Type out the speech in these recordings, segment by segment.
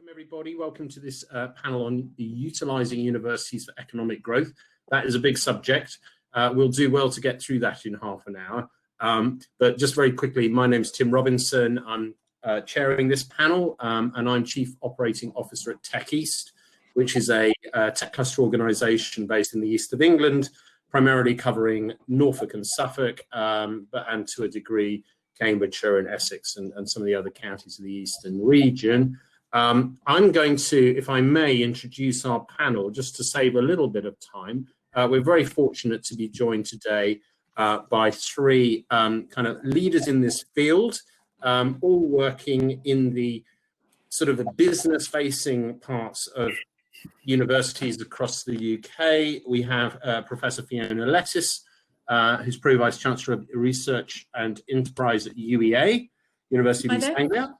Welcome everybody. Welcome to this panel on utilising universities for economic growth. That is a big subject. We'll do well to get through that in half an hour. But just very quickly, my name is Tim Robinson. I'm chairing this panel and I'm Chief Operating Officer at Tech East, which is a tech cluster organisation based in the east of England, primarily covering Norfolk and Suffolk, and to a degree Cambridgeshire and Essex and some of the other counties of the eastern region. I'm going to, if I may, introduce our panel just to save a little bit of time. We're very fortunate to be joined today by three kind of leaders in this field, all working in the sort of the business-facing parts of universities across the UK. We have Professor Fiona Lettice, who's Pro-Vice Chancellor of Research and Enterprise at UEA, University of East Anglia.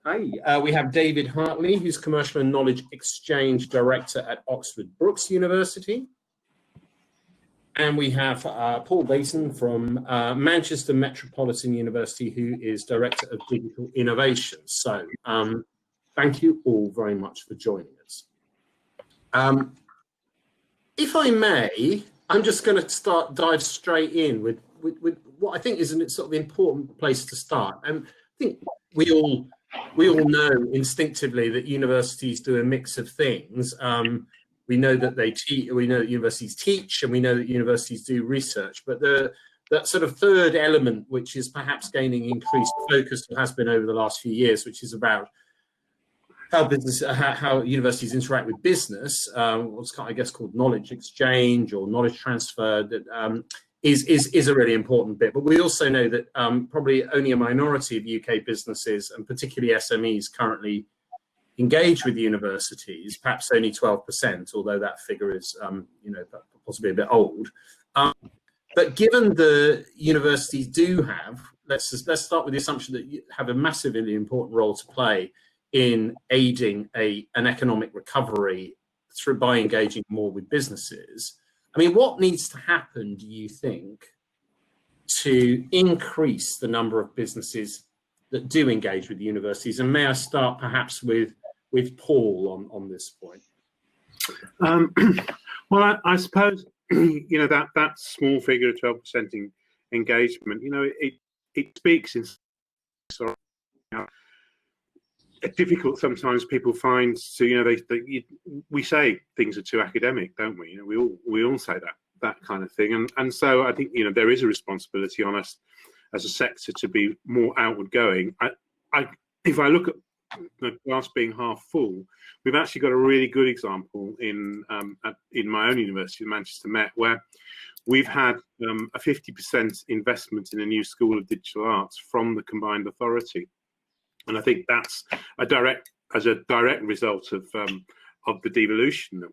Hi. We have David Hartley, who's Commercial and Knowledge Exchange Director at Oxford Brookes University. And we have Paul Bason from Manchester Metropolitan University, who is Director of Digital Innovation. So thank you all very much for joining us. If I may, I'm just going to dive straight in with what I think is a sort of important place to start. And I think we all know instinctively that universities do a mix of things. We know that we know that universities teach, and we know that universities do research. But that sort of third element, which is perhaps gaining increased focus, has been over the last few years, which is about how universities interact with business, what's I guess called knowledge exchange or knowledge transfer, that is a really important bit. But we also know that probably only a minority of UK businesses, and particularly SMEs, currently engage with universities, perhaps only 12%, although that figure is possibly a bit old. But given the universities do have, let's start with the assumption that you have a massively important role to play in aiding an economic recovery by engaging more with businesses. I mean, what needs to happen, do you think, to increase the number of businesses that do engage with the universities? And may I start perhaps with Paul on this point? Well, I suppose that small figure of 12% engagement, it speaks in difficult sometimes people find to we say things are too academic, don't we? We all say that kind of thing, and so I think there is a responsibility on us as a sector to be more outward going. If I look at the glass being half full, we've actually got a really good example in my own university, Manchester Met, where we've had a 50% investment in a new School of Digital Arts from the combined authority. And I think that's a direct result of the devolution that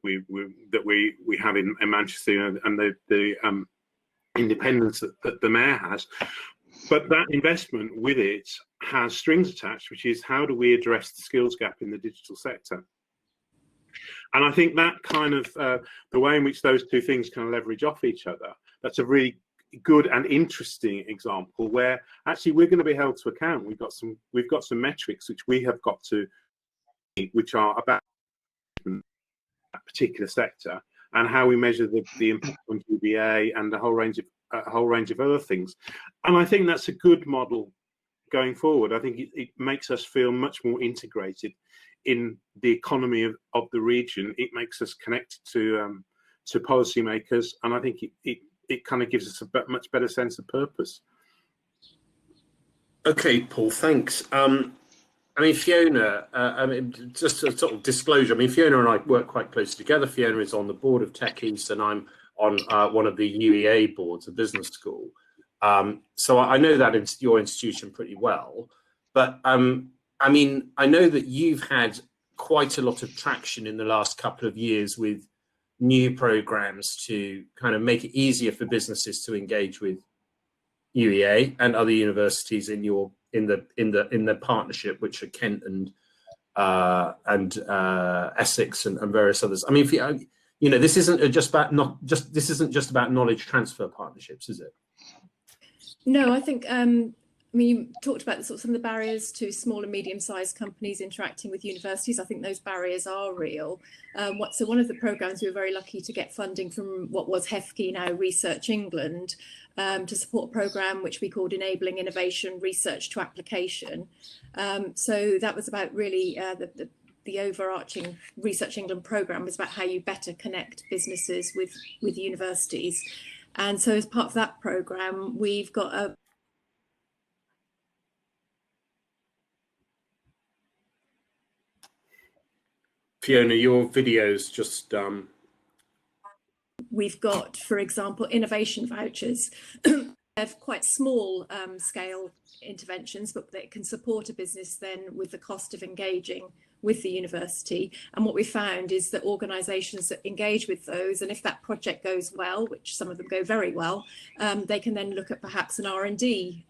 we have in Manchester, and the independence that the mayor has. But that investment with it has strings attached, which is how do we address the skills gap in the digital sector? And I think that kind of the way in which those two things kind of leverage off each other, that's a really good and interesting example where actually we're going to be held to account. We've got some metrics which we have got to, which are about that particular sector and how we measure the impact on GBA and a whole range of other things. And I think that's a good model going forward. I think it makes us feel much more integrated in the economy of the region. It makes us connect to policymakers, and I think it kind of gives us a much better sense of purpose. Okay, Paul, thanks. I mean, Fiona, just a sort of disclosure, I mean, Fiona and I work quite closely together. Fiona is on the board of Tech East, and I'm on one of the UEA boards, a business school. So I know that your institution pretty well. But I mean, I know that you've had quite a lot of traction in the last couple of years with new programs to kind of make it easier for businesses to engage with UEA and other universities in the partnership, which are Kent and Essex and various others. I mean, this isn't just about knowledge transfer partnerships, is it? No, I think I mean, you talked about some of the barriers to small and medium-sized companies interacting with universities. I think those barriers are real. So one of the programs we were very lucky to get funding from what was HEFCE, now Research England, to support a program which we called Enabling Innovation Research to Application. So that was about really the overarching Research England program was about how you better connect businesses with universities. And so as part of that program, we've got a Fiona, your video's just we've got, for example, innovation vouchers. Have quite small scale interventions, but that can support a business then with the cost of engaging with the university. And what we found is that organisations that engage with those, and if that project goes well, which some of them go very well, they can then look at perhaps an R&D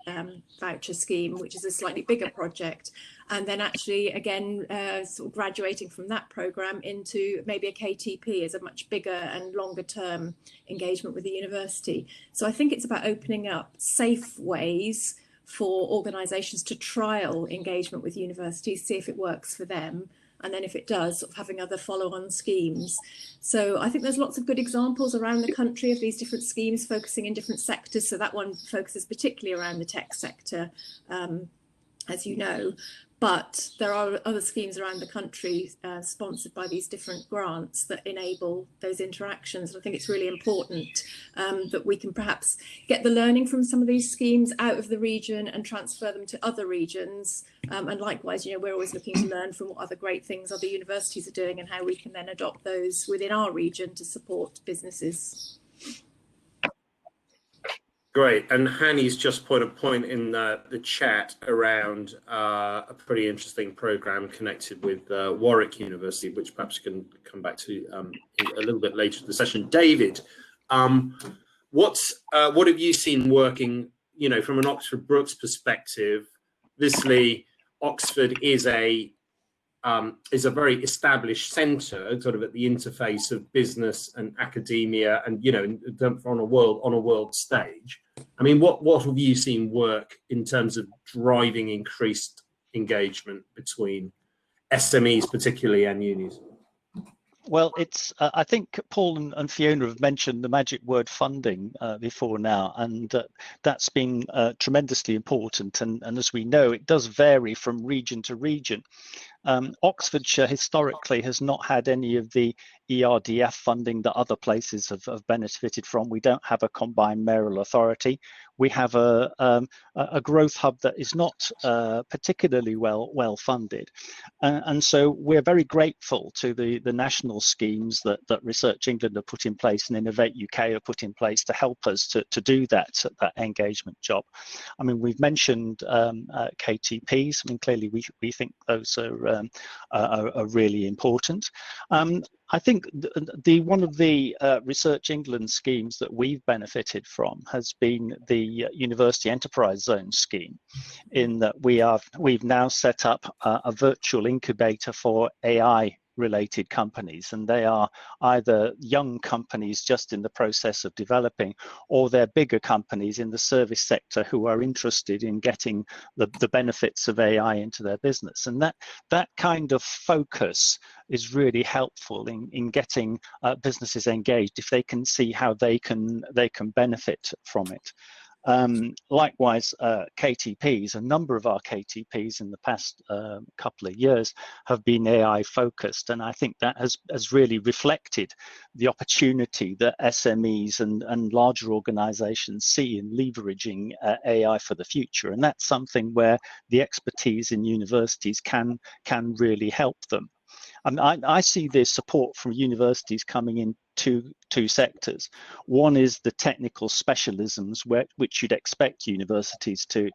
voucher scheme, which is a slightly bigger project. And then actually, again, sort of graduating from that programme into maybe a KTP as a much bigger and longer term engagement with the university. So I think it's about opening up safe ways for organisations to trial engagement with universities, see if it works for them, and then if it does, sort of having other follow-on schemes. So I think there's lots of good examples around the country of these different schemes focusing in different sectors. So that one focuses particularly around the tech sector, as you know. But there are other schemes around the country sponsored by these different grants that enable those interactions. And I think it's really important that we can perhaps get the learning from some of these schemes out of the region and transfer them to other regions. And likewise, we're always looking to learn from what other great things other universities are doing and how we can then adopt those within our region to support businesses. Great, and Hanny's just put a point in the chat around a pretty interesting program connected with Warwick University, which perhaps we can come back to a little bit later in the session. David, what have you seen working, from an Oxford Brookes perspective? Obviously, Oxford is a very established centre, sort of at the interface of business and academia, and on a world stage. I mean, what have you seen work in terms of driving increased engagement between SMEs, particularly, and unis? Well, it's I think Paul and Fiona have mentioned the magic word funding before now, and that's been tremendously important. And as we know, it does vary from region to region. Oxfordshire historically has not had any of the ERDF funding that other places have benefited from. We don't have a combined mayoral authority. We have a growth hub that is not particularly well funded, and so we're very grateful to the national schemes that Research England have put in place and Innovate UK have put in place to help us to do that engagement job. I mean, we've mentioned KTPs. I mean, clearly we think those are really important. I think one of the Research England schemes that we've benefited from has been the University Enterprise Zone scheme, in that we've now set up a virtual incubator for AI related companies, and they are either young companies just in the process of developing, or they're bigger companies in the service sector who are interested in getting the benefits of AI into their business. And that kind of focus is really helpful in getting businesses engaged if they can see how they can benefit from it. Likewise, KTPs, a number of our KTPs in the past couple of years have been AI focused, and I think that has really reflected the opportunity that SMEs and larger organizations see in leveraging AI for the future. And that's something where the expertise in universities can really help them. And I see the support from universities coming in two sectors. One is the technical specialisms, which you'd expect universities to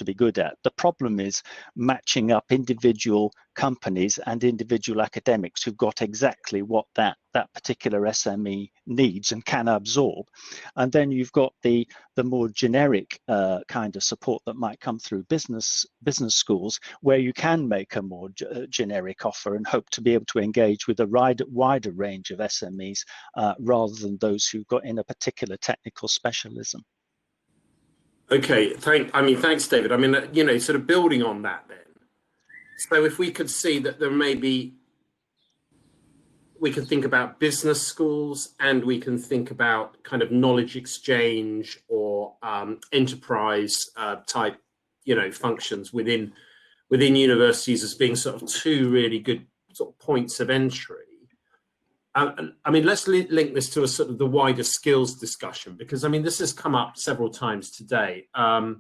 be good at. The problem is matching up individual companies and individual academics who've got exactly what that particular SME needs and can absorb. And then you've got the more generic kind of support that might come through business schools, where you can make a more generic offer and hope to be able to engage with a wider range of SMEs rather than those who've got in a particular technical specialism. Okay, thanks, David. I mean, you know, sort of building on that then. So if we could see that there may be, we can think about business schools, and we can think about kind of knowledge exchange or enterprise type, you know, functions within universities as being sort of two really good sort of points of entry. I mean, let's link this to a sort of the wider skills discussion, because I mean, this has come up several times today. I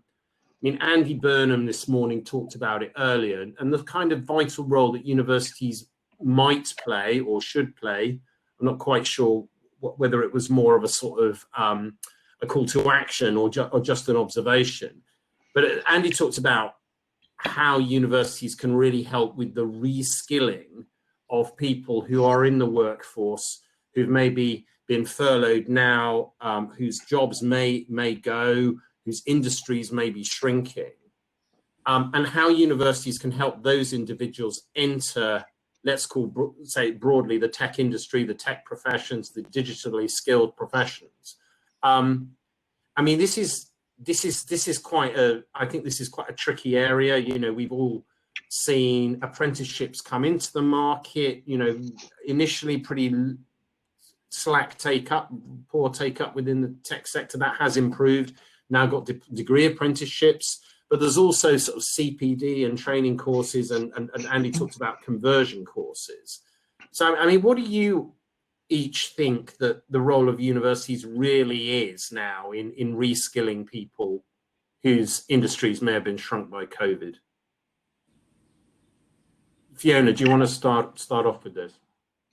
mean, Andy Burnham this morning talked about it earlier, and the kind of vital role that universities might play or should play. I'm not quite sure whether it was more of a sort of a call to action or just an observation. But Andy talked about how universities can really help with the reskilling of people who are in the workforce, who've maybe been furloughed now, whose jobs may go, whose industries may be shrinking, and how universities can help those individuals enter, let's say broadly, the tech industry, the tech professions, the digitally skilled professions. I mean, this is quite a, I think this is quite a tricky area. You know, we've all seen apprenticeships come into the market, you know, initially pretty slack take up, poor take up within the tech sector. That has improved. Now got degree apprenticeships, but there's also sort of CPD and training courses, and Andy talked about conversion courses. So, I mean, what do you each think that the role of universities really is now in reskilling people whose industries may have been shrunk by COVID? Fiona, do you want to start off with this?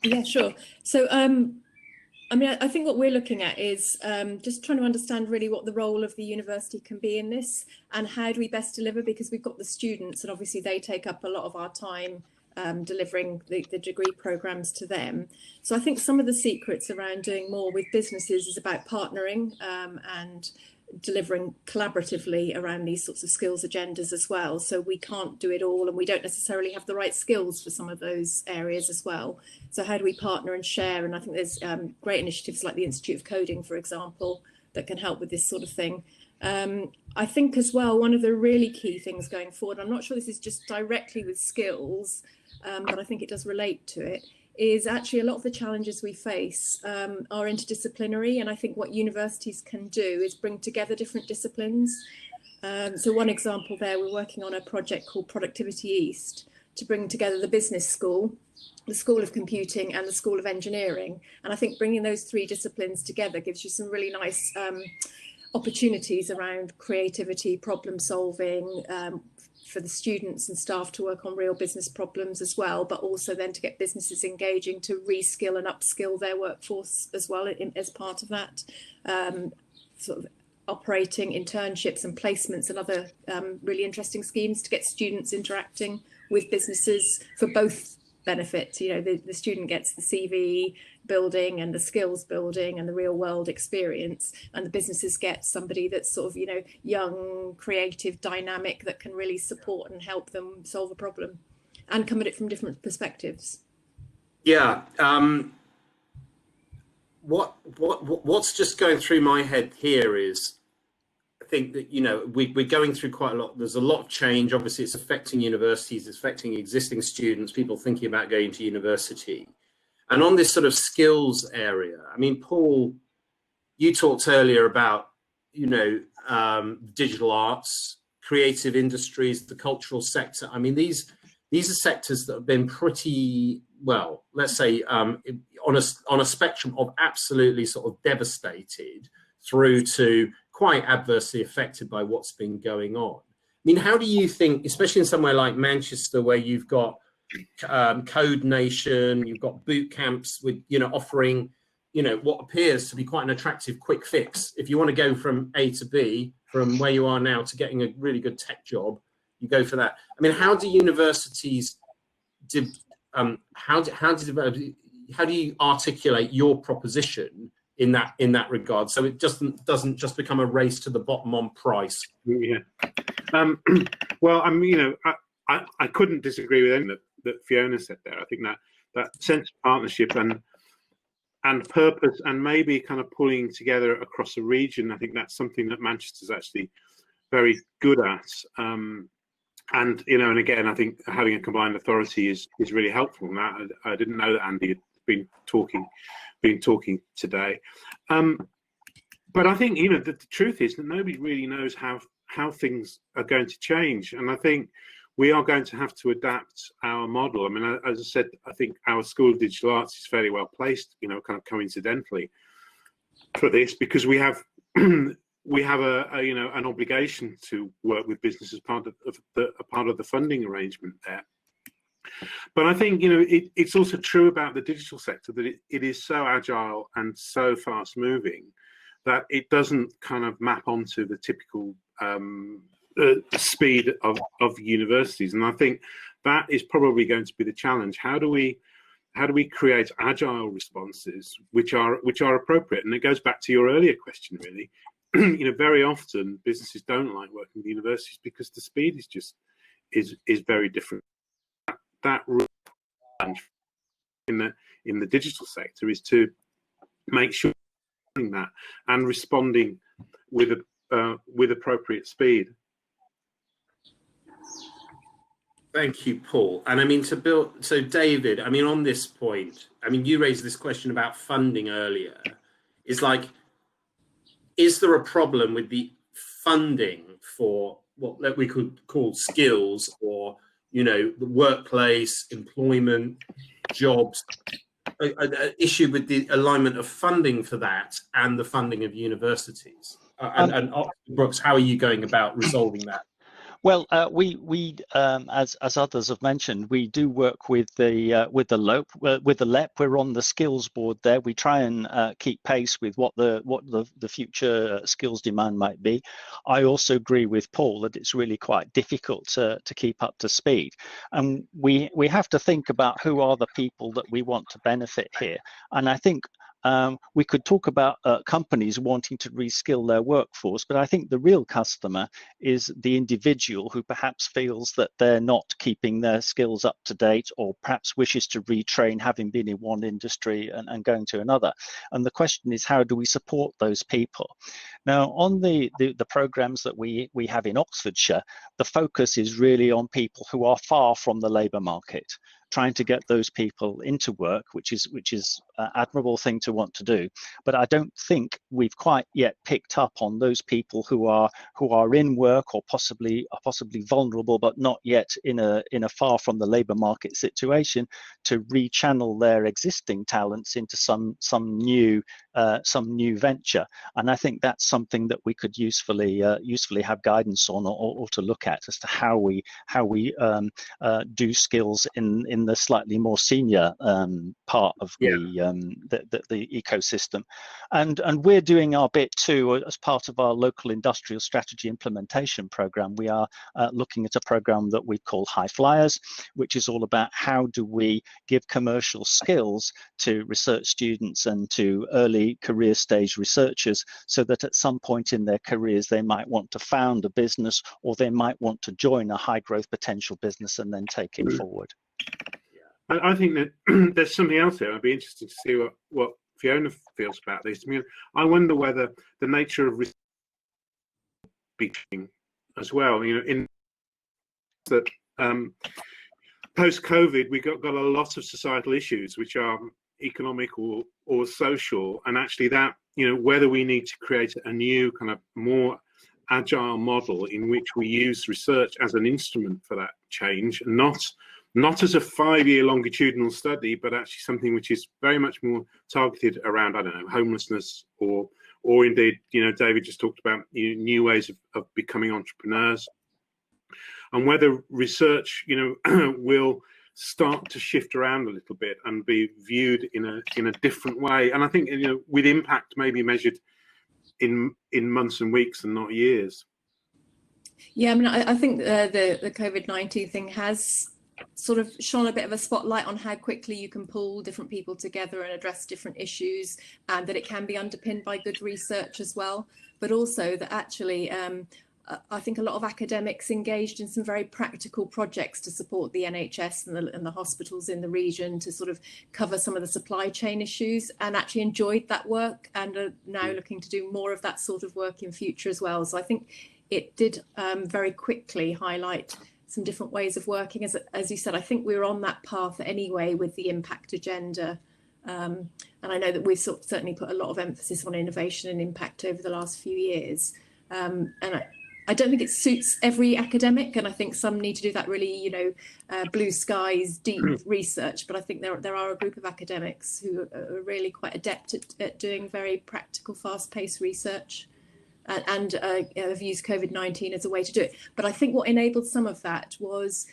Yeah, sure. So, I mean, I think what we're looking at is just trying to understand really what the role of the university can be in this, and how do we best deliver, because we've got the students, and obviously they take up a lot of our time delivering the degree programs to them. So I think some of the secrets around doing more with businesses is about partnering and delivering collaboratively around these sorts of skills agendas as well. So we can't do it all, and we don't necessarily have the right skills for some of those areas as well. So how do we partner and share? And I think there's great initiatives like the Institute of Coding, for example, that can help with this sort of thing. I think as well, one of the really key things going forward, I'm not sure this is just directly with skills, but I think it does relate to it, is actually a lot of the challenges we face are interdisciplinary. And I think what universities can do is bring together different disciplines. So one example there, we're working on a project called Productivity East to bring together the business school, the School of Computing, and the School of Engineering. And I think bringing those three disciplines together gives you some really nice opportunities around creativity, problem solving, for the students and staff to work on real business problems as well, but also then to get businesses engaging to reskill and upskill their workforce as well as part of that. Sort of operating internships and placements and other really interesting schemes to get students interacting with businesses for both benefits. You know, the student gets the CV building and the skills building and the real world experience, and the businesses get somebody that's sort of, you know, young, creative, dynamic, that can really support and help them solve a problem and come at it from different perspectives. Yeah. What's just going through my head here is, I think that, you know, we're going through quite a lot. There's a lot of change. Obviously, it's affecting universities, it's affecting existing students, people thinking about going to university. And on this sort of skills area, I mean, Paul, you talked earlier about, you know, digital arts, creative industries, the cultural sector. I mean, these are sectors that have been pretty, well, let's say, on a spectrum of absolutely sort of devastated through to quite adversely affected by what's been going on. I mean, how do you think, especially in somewhere like Manchester, where you've got Code Nation, you've got boot camps with, you know, offering, you know, what appears to be quite an attractive quick fix. If you want to go from A to B, from where you are now to getting a really good tech job, you go for that. I mean, how do universities, how do you articulate your proposition in that regard, so it doesn't just become a race to the bottom on price? Yeah. Well, I mean, you know, I couldn't disagree with anything that Fiona said there. I think that sense of partnership and purpose, and maybe kind of pulling together across a region, I think that's something that Manchester's actually very good at. And and again, I think having a combined authority is really helpful. And that I didn't know that Andy had been talking today. But I think the truth is that nobody really knows how things are going to change, and I think we are going to have to adapt our model. I mean, as I said, I think our School of Digital Arts is fairly well placed, kind of coincidentally, for this, because we have an obligation to work with business as part of the funding arrangement there. But I think it's also true about the digital sector that it is so agile and so fast moving that it doesn't kind of map onto the typical speed of universities. And I think that is probably going to be the challenge. How do we create agile responses which are appropriate? And it goes back to your earlier question, really. Very often businesses don't like working with universities because the speed is very different. That challenge in the digital sector is to make sure that and responding with appropriate speed. Thank you, Paul. And I mean, so David, I mean, on this point, I mean, you raised this question about funding earlier. It's like, is there a problem with the funding for what we could call skills, or the workplace, employment, jobs? An issue with the alignment of funding for that and the funding of universities. And Brooks, how are you going about resolving that? Well, we as others have mentioned, we do work with the LEP. We're on the skills board there. We try and keep pace with what the future skills demand might be. I also agree with Paul that it's really quite difficult to keep up to speed, and we have to think about who are the people that we want to benefit here. And I think we could talk about companies wanting to reskill their workforce, but I think the real customer is the individual who perhaps feels that they're not keeping their skills up to date, or perhaps wishes to retrain, having been in one industry and going to another. And the question is, how do we support those people? Now, on the programs that we have in Oxfordshire, the focus is really on people who are far from the labour market, trying to get those people into work, which is an admirable thing to want to do. But I don't think we've quite yet picked up on those people who are in work, or possibly vulnerable, but not yet in a far from the labour market situation, to rechannel their existing talents into some new venture. And I think that's something that we could usefully have guidance on, or to look at, as to how we do skills in the slightly more senior part of the ecosystem. And we're doing our bit too as part of our local industrial strategy implementation program. We are looking at a program that we call High Flyers, which is all about how do we give commercial skills to research students and to early career stage researchers, so that at some point in their careers they might want to found a business, or they might want to join a high growth potential business and then take it forward. I think that there's something else here. I'd be interested to see what Fiona feels about this. I mean, I wonder whether the nature of research be changing as well. In that post-COVID, we got a lot of societal issues which are economic or social, and actually that whether we need to create a new kind of more agile model in which we use research as an instrument for that change, not as a 5-year longitudinal study, but actually something which is very much more targeted around, I don't know, homelessness, or indeed, David just talked about new ways of becoming entrepreneurs, and whether research, will start to shift around a little bit and be viewed in a different way. And I think, with impact maybe measured in months and weeks and not years. Yeah, I mean, I think the COVID-19 thing has sort of shone a bit of a spotlight on how quickly you can pull different people together and address different issues, and that it can be underpinned by good research as well. But also that actually, I think a lot of academics engaged in some very practical projects to support the NHS and the hospitals in the region, to sort of cover some of the supply chain issues, and actually enjoyed that work, and are now looking to do more of that sort of work in future as well. So I think it did very quickly highlight some different ways of working. As you said, I think we were on that path anyway with the impact agenda. And I know that we've certainly put a lot of emphasis on innovation and impact over the last few years. And I don't think it suits every academic, and I think some need to do that really, blue skies, deep research. But I think there are a group of academics who are really quite adept at doing very practical, fast-paced research, and have used COVID-19 as a way to do it. But I think what enabled some of that was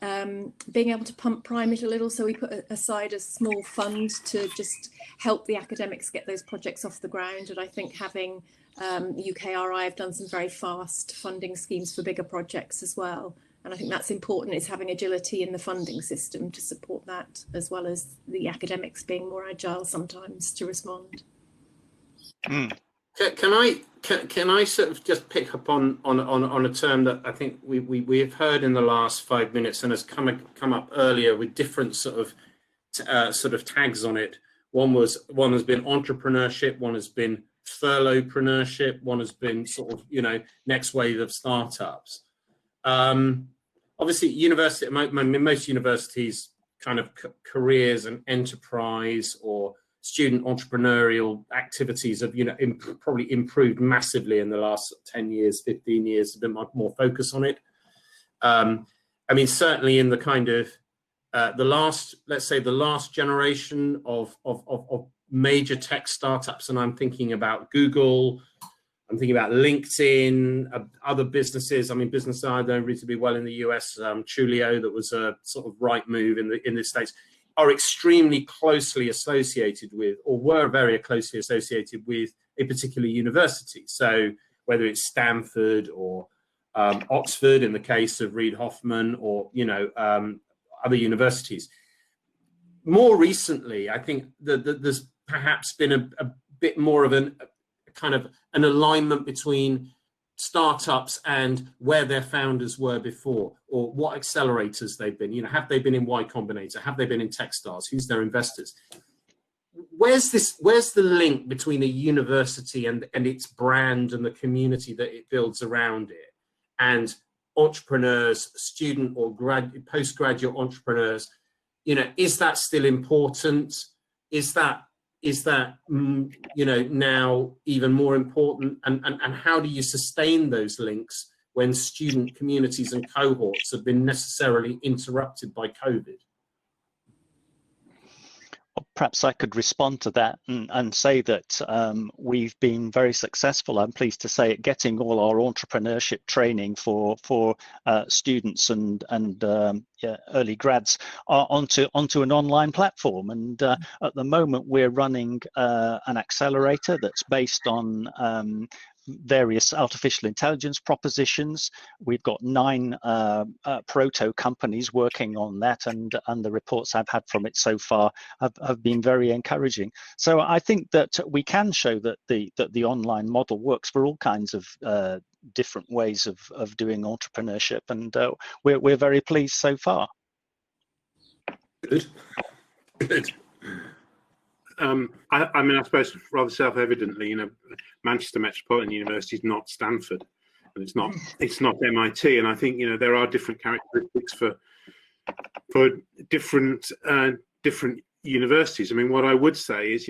being able to prime it a little. So we put aside a small fund to just help the academics get those projects off the ground. And I think having UKRI have done some very fast funding schemes for bigger projects as well. And I think that's important, is having agility in the funding system to support that, as well as the academics being more agile sometimes to respond. Can I sort of just pick up on a term that I think we have heard in the last 5 minutes and has come up earlier with different sort of tags on it. One has been entrepreneurship, one has been furloughpreneurship, one has been sort of next wave of startups. Obviously, most universities kind of careers and enterprise or student entrepreneurial activities have probably improved massively in the last 10 years, 15 years. There's been much more focus on it. I mean, certainly in the kind of let's say the last generation of major tech startups, and I'm thinking about Google, I'm thinking about LinkedIn, other businesses. I mean, businesses I know reasonably well in the US, Tulio, that was a sort of right move in the States, are extremely closely associated with, or were very closely associated with, a particular university. So whether it's Stanford or Oxford in the case of Reid Hoffman, or other universities. More recently, I think that there's perhaps been a bit more of an alignment between startups and where their founders were before, or what accelerators they've been. Have they been in Y Combinator? Have they been in Techstars? Who's their investors? Where's the link between a university and its brand and the community that it builds around it, and entrepreneurs, student or postgraduate entrepreneurs? Is that still important? Is that now even more important? And how do you sustain those links when student communities and cohorts have been necessarily interrupted by COVID? Well, perhaps I could respond to that and say that we've been very successful, I'm pleased to say, at getting all our entrepreneurship training for students and early grads onto an online platform. And at the moment, we're running an accelerator that's based on various artificial intelligence propositions. We've got 9 proto companies working on that, and the reports I've had from it so far have been very encouraging. So I think that we can show that the online model works for all kinds of different ways of doing entrepreneurship, and we're very pleased so far. Good. I mean, I suppose rather self-evidently, Manchester Metropolitan University is not Stanford, and it's not MIT, and I think there are different characteristics for different universities. I mean, what I would say is,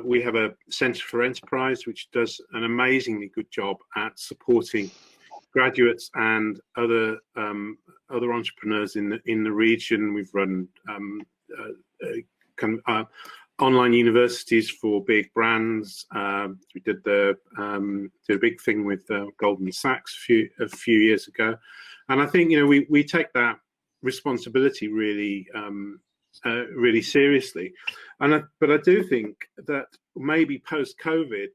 we have a Centre for Enterprise which does an amazingly good job at supporting graduates and other entrepreneurs in the region. We've run online universities for big brands. We did a big thing with Goldman Sachs a few years ago, and I think we take that responsibility really really seriously. But I do think that maybe post-COVID,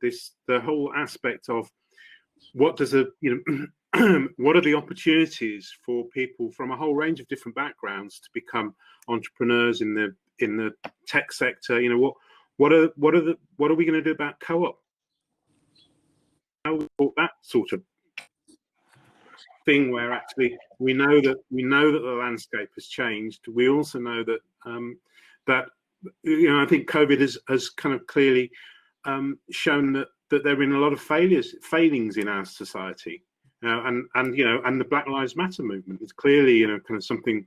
the whole aspect of what does what are the opportunities for people from a whole range of different backgrounds to become entrepreneurs in the tech sector? What are we going to do about co-op? How that sort of thing, where actually we know that the landscape has changed. We also know that I think COVID has kind of clearly shown that there have been a lot of failings in our society, and the Black Lives Matter movement is clearly kind of something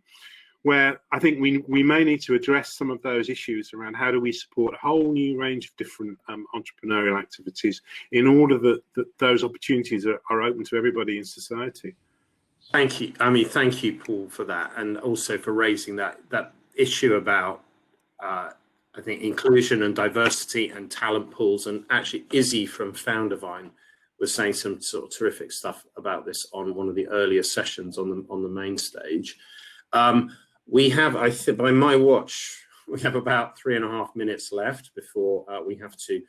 where I think we may need to address some of those issues around how do we support a whole new range of different entrepreneurial activities in order that those opportunities are open to everybody in society. Thank you. I mean, thank you, Paul, for that, and also for raising that issue about I think inclusion and diversity and talent pools. And actually, Izzy from Foundervine was saying some sort of terrific stuff about this on one of the earlier sessions on the main stage. We have, I think, by my watch, we have about 3.5 minutes left before we have to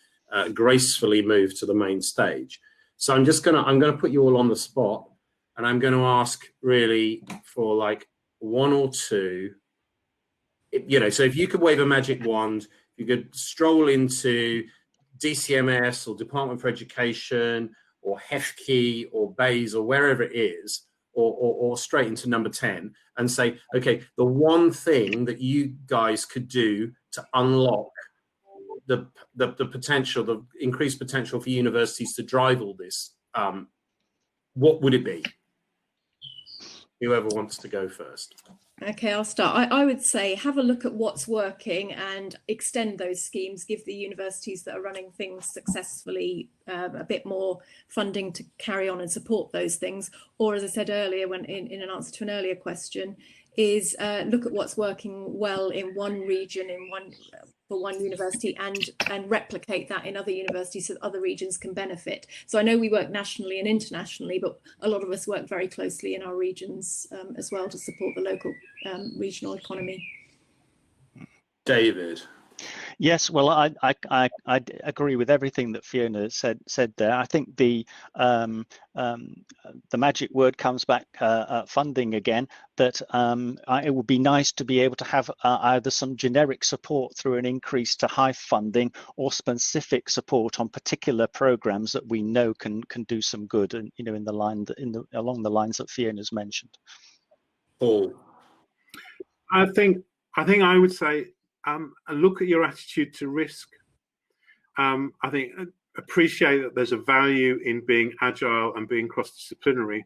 gracefully move to the main stage. So I'm gonna put you all on the spot, and I'm going to ask really for like one or two. So if you could wave a magic wand, you could stroll into DCMS or Department for Education or HEFKey or Bayes or wherever it is, or straight into number 10 and say, okay, the one thing that you guys could do to unlock the potential, the increased potential for universities to drive all this, what would it be? Whoever wants to go first. Okay, I'll start. I would say have a look at what's working and extend those schemes, give the universities that are running things successfully a bit more funding to carry on and support those things. Or as I said earlier, when in an answer to an earlier question, is look at what's working well in one region, for one university, and replicate that in other universities so that other regions can benefit. So I know we work nationally and internationally, but a lot of us work very closely in our regions as well to support the local regional economy. David. Yes, well, I agree with everything that Fiona said there. I think the magic word comes back, funding again. That it would be nice to be able to have either some generic support through an increase to high funding, or specific support on particular programs that we know can do some good, and along the lines that Fiona's mentioned. Paul. I think I would say, look at your attitude to risk. I think appreciate that there's a value in being agile and being cross-disciplinary,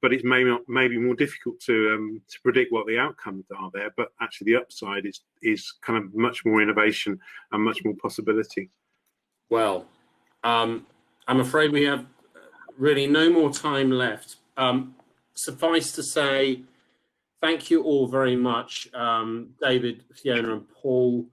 but it's maybe more difficult to predict what the outcomes are there. But actually, the upside is kind of much more innovation and much more possibility. Well, I'm afraid we have really no more time left. Suffice to say, thank you all very much, David, Fiona, and Paul.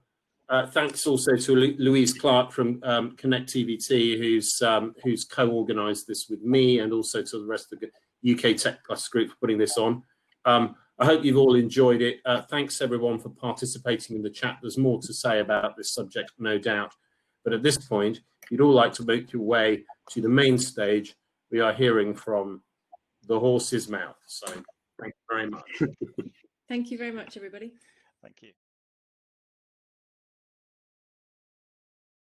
Thanks also to Louise Clark from Connect TVT, who's co-organised this with me, and also to the rest of the UK Tech Plus group for putting this on. I hope you've all enjoyed it. Thanks everyone for participating in the chat. There's more to say about this subject, no doubt. But at this point, if you'd all like to make your way to the main stage, we are hearing from the horse's mouth. So thank you very much. Thank you very much, everybody. Thank you.